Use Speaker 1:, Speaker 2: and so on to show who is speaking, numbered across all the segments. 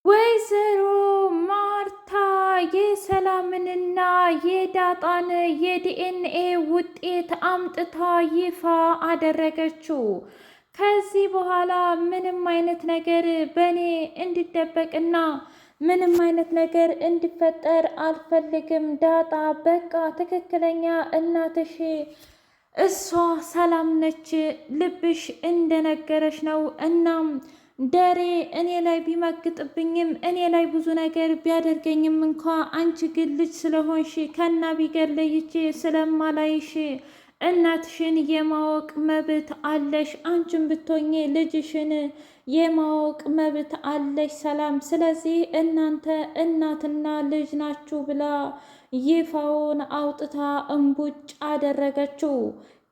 Speaker 1: ወይዘሮ ማርታ የሰላምንና የዳጣን የዲኤንኤ ውጤት አምጥታ ይፋ አደረገችው። ከዚህ በኋላ ምንም አይነት ነገር በእኔ እንዲደበቅና ምንም አይነት ነገር እንዲፈጠር አልፈልግም። ዳጣ በቃ ትክክለኛ እናትሽ እሷ ሰላም ነች፣ ልብሽ እንደነገረሽ ነው። እናም ደሬ እኔ ላይ ቢመግጥብኝም እኔ ላይ ብዙ ነገር ቢያደርገኝም እንኳ አንቺ ግን ልጅ ስለሆንሽ ከና ቢገር ለይቼ ስለማላይሽ እናትሽን የማወቅ መብት አለሽ። አንቺን ብትሆኚ ልጅሽን የማወቅ መብት አለሽ ሰላም። ስለዚህ እናንተ እናትና ልጅ ናችሁ ብላ ይፋውን አውጥታ እምቡጭ አደረገችው።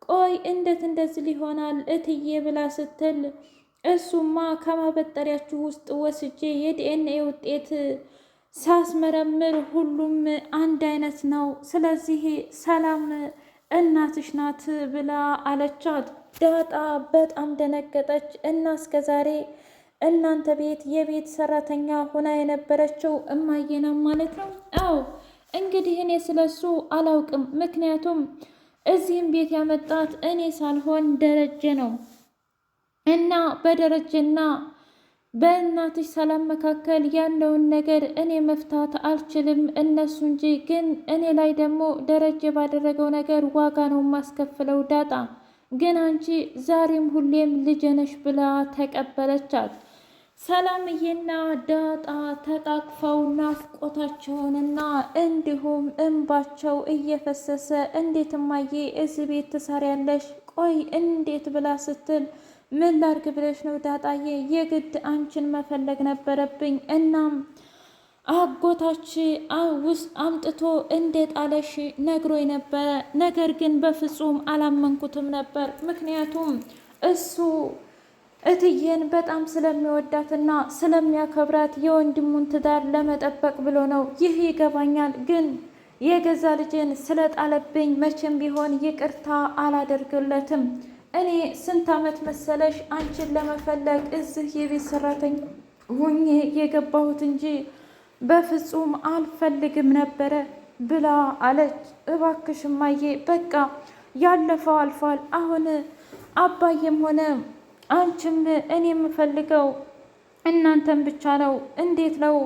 Speaker 1: ቆይ እንዴት እንደዚህ ሊሆናል እትዬ ብላ ስትል እሱማ ከማበጠሪያችሁ ውስጥ ወስጄ የዲኤንኤ ውጤት ሳስመረምር ሁሉም አንድ አይነት ነው። ስለዚህ ሰላም እናትሽ ናት ብላ አለቻት። ዳጣ በጣም ደነገጠች። እና እስከ ዛሬ እናንተ ቤት የቤት ሰራተኛ ሆና የነበረችው እማዬ ነው ማለት ነው? አዎ እንግዲህ እኔ ስለሱ አላውቅም። ምክንያቱም እዚህም ቤት ያመጣት እኔ ሳልሆን ደረጀ ነው እና በደረጀና በእናትሽ ሰላም መካከል ያለውን ነገር እኔ መፍታት አልችልም፣ እነሱ እንጂ። ግን እኔ ላይ ደግሞ ደረጀ ባደረገው ነገር ዋጋ ነው የማስከፍለው። ዳጣ ግን አንቺ ዛሬም ሁሌም ልጄ ነሽ ብላ ተቀበለቻት። ሰላምዬና ዳጣ ተቃቅፈው ናፍቆታቸውንና እንዲሁም እንባቸው እየፈሰሰ እንዴት እማዬ እዚህ ቤት ትሰሪያለሽ? ቆይ እንዴት ብላ ስትል ምን ላርግ ብለሽ ነው ዳጣዬ? የግድ አንቺን መፈለግ ነበረብኝ። እናም አጎታች ውስጥ አምጥቶ እንደጣለሽ ነግሮኝ ነበረ። ነገር ግን በፍጹም አላመንኩትም ነበር። ምክንያቱም እሱ እትዬን በጣም ስለሚወዳትና ስለሚያከብራት የወንድሙን ትዳር ለመጠበቅ ብሎ ነው። ይህ ይገባኛል። ግን የገዛ ልጄን ስለጣለብኝ መቼም ቢሆን ይቅርታ አላደርግለትም። እኔ ስንት ዓመት መሰለሽ አንቺን ለመፈለግ እዚህ የቤት ሰራተኛ ሁኜ የገባሁት እንጂ በፍጹም አልፈልግም ነበረ ብላ አለች። እባክሽ እማዬ በቃ ያለፈው አልፏል። አሁን አባዬም ሆነ አንቺም እኔ የምፈልገው እናንተን ብቻ ነው። እንዴት ነው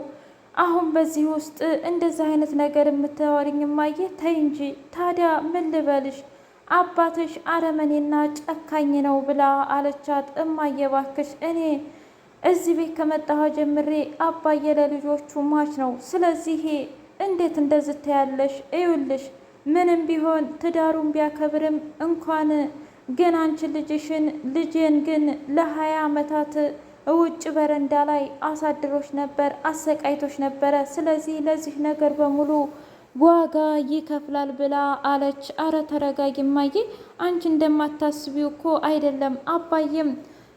Speaker 1: አሁን በዚህ ውስጥ እንደዚህ አይነት ነገር የምታወሪኝ? እማዬ ተይ እንጂ። ታዲያ ምን ልበልሽ? አባትሽ አረመኔና ጨካኝ ነው ብላ አለቻት። እማዬ እባክሽ እኔ እዚህ ቤት ከመጣሁ ጀምሬ አባዬ ለልጆቹ ሟች ነው። ስለዚህ እንዴት እንደዚህ ትያለሽ? እዩልሽ ምንም ቢሆን ትዳሩን ቢያከብርም እንኳን ግን አንቺ ልጄን ግን ለ20 ዓመታት ውጭ በረንዳ ላይ አሳድሮች ነበር፣ አሰቃይቶች ነበረ። ስለዚህ ለዚህ ነገር በሙሉ ዋጋ ይከፍላል ብላ አለች። አረ ተረጋጊ እማዬ፣ አንቺ እንደማታስቢው እኮ አይደለም። አባዬም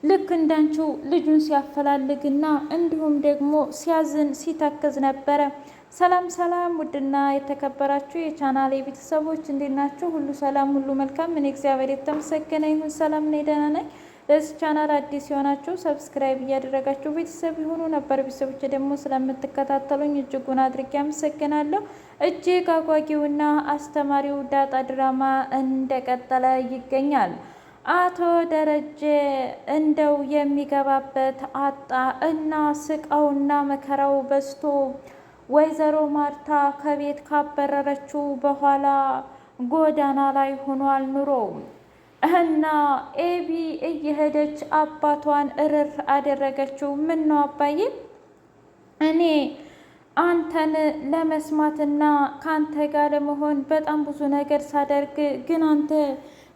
Speaker 1: ልክ እንዳንቺው ልጁን ሲያፈላልግና እንዲሁም ደግሞ ሲያዝን ሲተክዝ ነበረ። ሰላም ሰላም! ውድና የተከበራችሁ የቻናሌ ቤተሰቦች እንዴት ናችሁ? ሁሉ ሰላም፣ ሁሉ መልካም። እኔ እግዚአብሔር የተመሰገነ ይሁን ሰላም ነኝ፣ ደህና ነኝ። ለዚህ ቻናል አዲስ የሆናችሁ ሰብስክራይብ እያደረጋችሁ ቤተሰብ የሆኑ ነበር ቤተሰቦች ደግሞ ስለምትከታተሉኝ እጅጉን አድርጌ አመሰግናለሁ። እጅግ አጓጊውና አስተማሪው ዳጣ ድራማ እንደቀጠለ ይገኛል። አቶ ደረጀ እንደው የሚገባበት አጣ እና ስቃውና መከራው በዝቶ ወይዘሮ ማርታ ከቤት ካበረረችው በኋላ ጎዳና ላይ ሆኗል ኑሮ እና ኤቢ እየሄደች አባቷን እርር አደረገችው። ምን ነው አባዬ፣ እኔ አንተን ለመስማትና ከአንተ ጋር ለመሆን በጣም ብዙ ነገር ሳደርግ ግን አንተ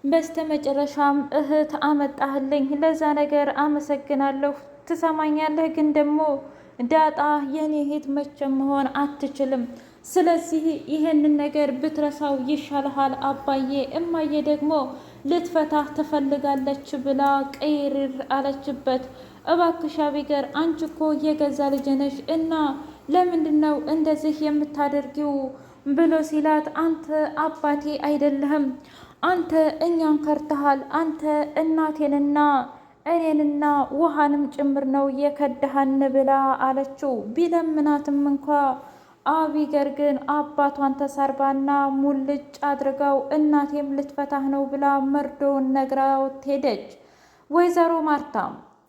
Speaker 1: በስተመጨረሻም እህት አመጣህልኝ። ለዛ ነገር አመሰግናለሁ። ትሰማኛለህ? ግን ደግሞ ዳጣ የኔ እህት መቼም መሆን አትችልም። ስለዚህ ይሄንን ነገር ብትረሳው ይሻልሃል አባዬ። እማዬ ደግሞ ልትፈታህ ትፈልጋለች ብላ ቅይርር አለችበት። እባክሽ አቢገር፣ አንቺ እኮ የገዛ ልጅ ነሽ እና ለምንድን ነው እንደዚህ የምታደርጊው ብሎ ሲላት፣ አንተ አባቴ አይደለህም፣ አንተ እኛን ከርተሃል። አንተ እናቴንና እኔንና ውሃንም ጭምር ነው የከዳሃን ብላ አለችው። ቢለምናትም እንኳ አቢገር ግን አባቷን ተሳርባና ሙልጭ አድርጋው እናቴም ልትፈታህ ነው ብላ መርዶውን ነግራው ሄደች።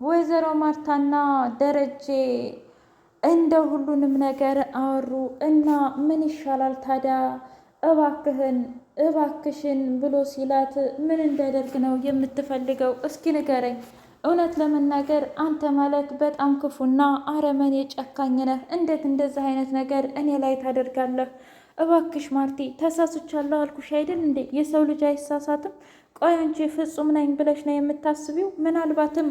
Speaker 1: ወይዘሮ ማርታና ደረጀ እንደ ሁሉንም ነገር አወሩ እና ምን ይሻላል ታዲያ እባክሽን ብሎ ሲላት ምን እንዳደርግ ነው የምትፈልገው? እስኪ ንገረኝ። እውነት ለመናገር አንተ ማለት በጣም ክፉና አረመኔ ጨካኝ ነህ። እንዴት እንደዚህ አይነት ነገር እኔ ላይ ታደርጋለህ? እባክሽ ማርቲ ተሳስቻለሁ አልኩሽ አይደል እንዴ? የሰው ልጅ አይሳሳትም። ቆይ አንቺ ፍጹም ነኝ ብለሽ ነው የምታስቢው? ምናልባትም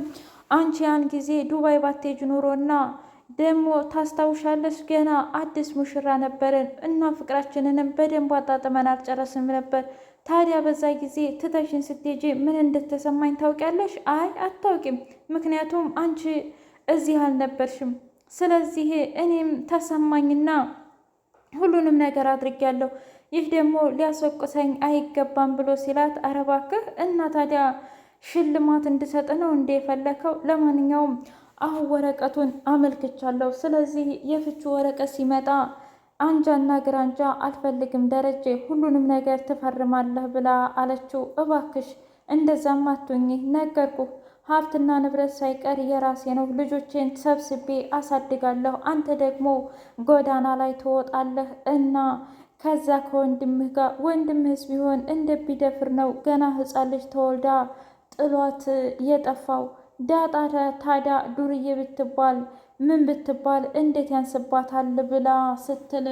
Speaker 1: አንቺ ያን ጊዜ ዱባይ ባቴጅ ኑሮና ደግሞ ታስታውሻለሽ፣ ገና አዲስ ሙሽራ ነበርን እና ፍቅራችንንም በደንብ አጣጥመን አልጨረስንም ነበር። ታዲያ በዛ ጊዜ ትተሽን ስትሄጂ ምን እንደተሰማኝ ታውቂያለሽ? አይ አታውቂም፣ ምክንያቱም አንቺ እዚህ አልነበርሽም። ስለዚህ እኔም ተሰማኝና ሁሉንም ነገር አድርጌያለሁ። ይህ ደግሞ ሊያስወቅሰኝ አይገባም ብሎ ሲላት፣ ኧረ እባክህ እና ታዲያ ሽልማት እንድሰጥ ነው እንዴ የፈለከው? ለማንኛውም አሁን ወረቀቱን አመልክቻለሁ። ስለዚህ የፍቹ ወረቀት ሲመጣ አንጃና ግራንጃ አልፈልግም ደረጀ፣ ሁሉንም ነገር ትፈርማለህ ብላ አለችው። እባክሽ እንደዛም አትሁኚ፣ ነገርኩህ፣ ሀብትና ንብረት ሳይቀር የራሴ ነው። ልጆቼን ሰብስቤ አሳድጋለሁ። አንተ ደግሞ ጎዳና ላይ ትወጣለህ እና ከዛ ከወንድምህ ጋር ወንድምህስ ቢሆን እንደቢደፍር ነው ገና ሕፃን ልጅ ተወልዳ ጥሏት የጠፋው። ዳጣ ታዲያ ዱርዬ ብትባል ምን ብትባል እንዴት ያንስባታል ብላ ስትል፣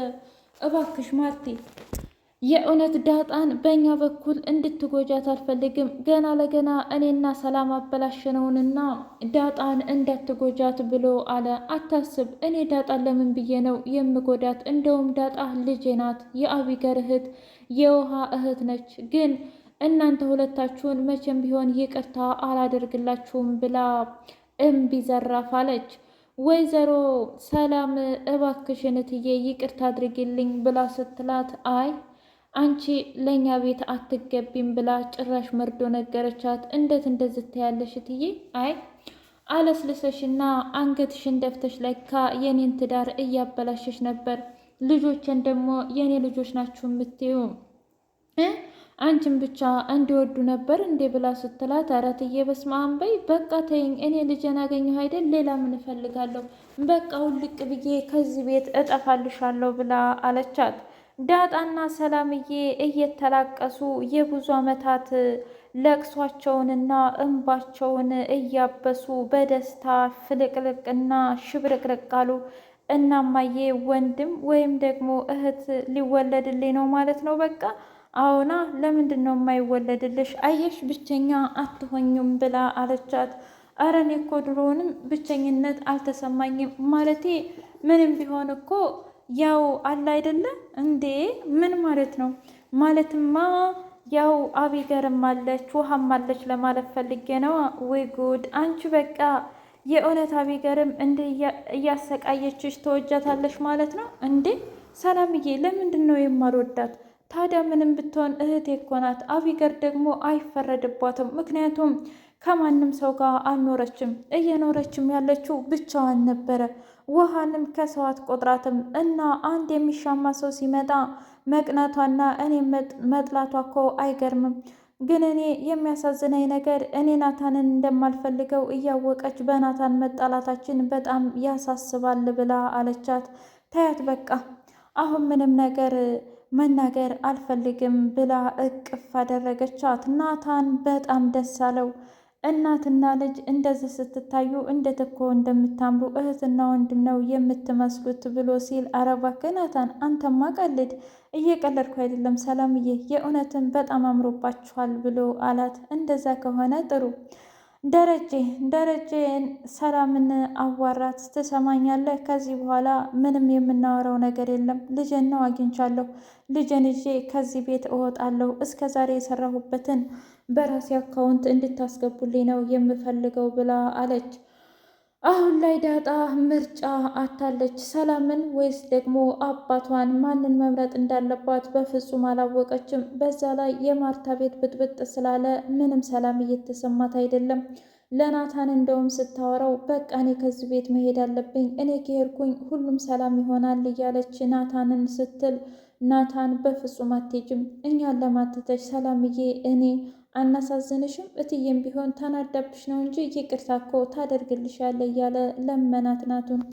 Speaker 1: እባክሽ ማርቲ የእውነት ዳጣን በእኛ በኩል እንድትጎጃት አልፈልግም። ገና ለገና እኔና ሰላም አበላሸነውንና ዳጣን እንዳትጎጃት ብሎ አለ። አታስብ፣ እኔ ዳጣን ለምን ብዬ ነው የምጎዳት? እንደውም ዳጣ ልጄ ናት፣ የአቢገር እህት፣ የውሃ እህት ነች። ግን እናንተ ሁለታችሁን መቼም ቢሆን ይቅርታ አላደርግላችሁም ብላ እምቢ ዘራፍ አለች። ወይዘሮ ሰላም እባክሽን እትዬ ይቅርታ አድርጊልኝ ብላ ስትላት፣ አይ አንቺ ለእኛ ቤት አትገቢም ብላ ጭራሽ መርዶ ነገረቻት። እንዴት እንደዚህ ትያለሽ እትዬ? አይ አለስልሰሽና አንገትሽን ደፍተሽ ለካ የኔን ትዳር እያበላሸሽ ነበር። ልጆችን ደግሞ የኔ ልጆች ናችሁ የምትዩ አንቺን ብቻ እንዲወዱ ነበር እንዴ ብላ ስትላት፣ ኧረ እትዬ በስመ አብ በይ፣ በቃ ተይኝ። እኔ ልጄን አገኘሁ አይደል? ሌላ ምን እፈልጋለሁ? በቃ ውልቅ ብዬ ከዚህ ቤት እጠፋልሻለሁ ብላ አለቻት። ዳጣና ሰላምዬ እየተላቀሱ የብዙ ዓመታት ለቅሷቸውንና እንባቸውን እያበሱ በደስታ ፍልቅልቅና ሽብርቅርቅ አሉ። እናማዬ ወንድም ወይም ደግሞ እህት ሊወለድልኝ ነው ማለት ነው በቃ አዎና፣ ለምንድን ነው የማይወለድልሽ? አየሽ ብቸኛ አትሆኝም ብላ አለቻት። ኧረ እኔ እኮ ድሮውንም ብቸኝነት አልተሰማኝም። ማለቴ ምንም ቢሆን እኮ ያው አለ አይደለም እንዴ? ምን ማለት ነው? ማለትማ ያው አቢገርም አለች ውሃም አለች ለማለት ፈልጌ ነው። ወይ ጉድ! አንቺ በቃ የእውነት አቢገርም እንደ እያሰቃየችሽ ተወጃታለሽ ማለት ነው እንዴ? ሰላምዬ ለምንድን ነው የማልወዳት? ታዲያ ምንም ብትሆን እህቴ እኮ ናት። አቢገር ደግሞ አይፈረድባትም። ምክንያቱም ከማንም ሰው ጋር አልኖረችም። እየኖረችም ያለችው ብቻዋን ነበረ። ውሃንም ከሰው አትቆጥራትም እና አንድ የሚሻማ ሰው ሲመጣ መቅናቷና እኔ መጥላቷ እኮ አይገርምም። ግን እኔ የሚያሳዝነኝ ነገር እኔ ናታንን እንደማልፈልገው እያወቀች በናታን መጣላታችን በጣም ያሳስባል ብላ አለቻት። ታያት በቃ አሁን ምንም ነገር መናገር አልፈልግም ብላ እቅፍ አደረገቻት። ናታን በጣም ደስ አለው። እናትና ልጅ እንደዚህ ስትታዩ እንዴት እኮ እንደምታምሩ እህትና ወንድም ነው የምትመስሉት ብሎ ሲል፣ ኧረ እባክህ ናታን አንተማ ቀልድ፣ እየቀለድኩ አይደለም ሰላምዬ፣ የእውነትን በጣም አምሮባችኋል ብሎ አላት። እንደዛ ከሆነ ጥሩ ደረጀን ሰላምን አዋራት። ትሰማኛለህ? ከዚህ በኋላ ምንም የምናወራው ነገር የለም። ልጄን ነው አግኝቻለሁ። ልጄን ይዤ ከዚህ ቤት እወጣለሁ። እስከ ዛሬ የሰራሁበትን በራሴ አካውንት እንድታስገቡልኝ ነው የምፈልገው ብላ አለች። አሁን ላይ ዳጣ ምርጫ አታለች። ሰላምን ወይስ ደግሞ አባቷን? ማንን መምረጥ እንዳለባት በፍጹም አላወቀችም። በዛ ላይ የማርታ ቤት ብጥብጥ ስላለ ምንም ሰላም እየተሰማት አይደለም። ለናታን እንደውም ስታወራው በቃ እኔ ከዚህ ቤት መሄድ አለብኝ፣ እኔ ከሄድኩኝ ሁሉም ሰላም ይሆናል እያለች ናታንን ስትል ናታን በፍጹም አትሄጂም፣ እኛን ለማትተሽ ሰላምዬ፣ እኔ አናሳዝንሽም? እትዬም ቢሆን ተናዳብሽ ነው እንጂ ይቅርታ እኮ ታደርግልሻለች እያለ ለመናት ናቱን።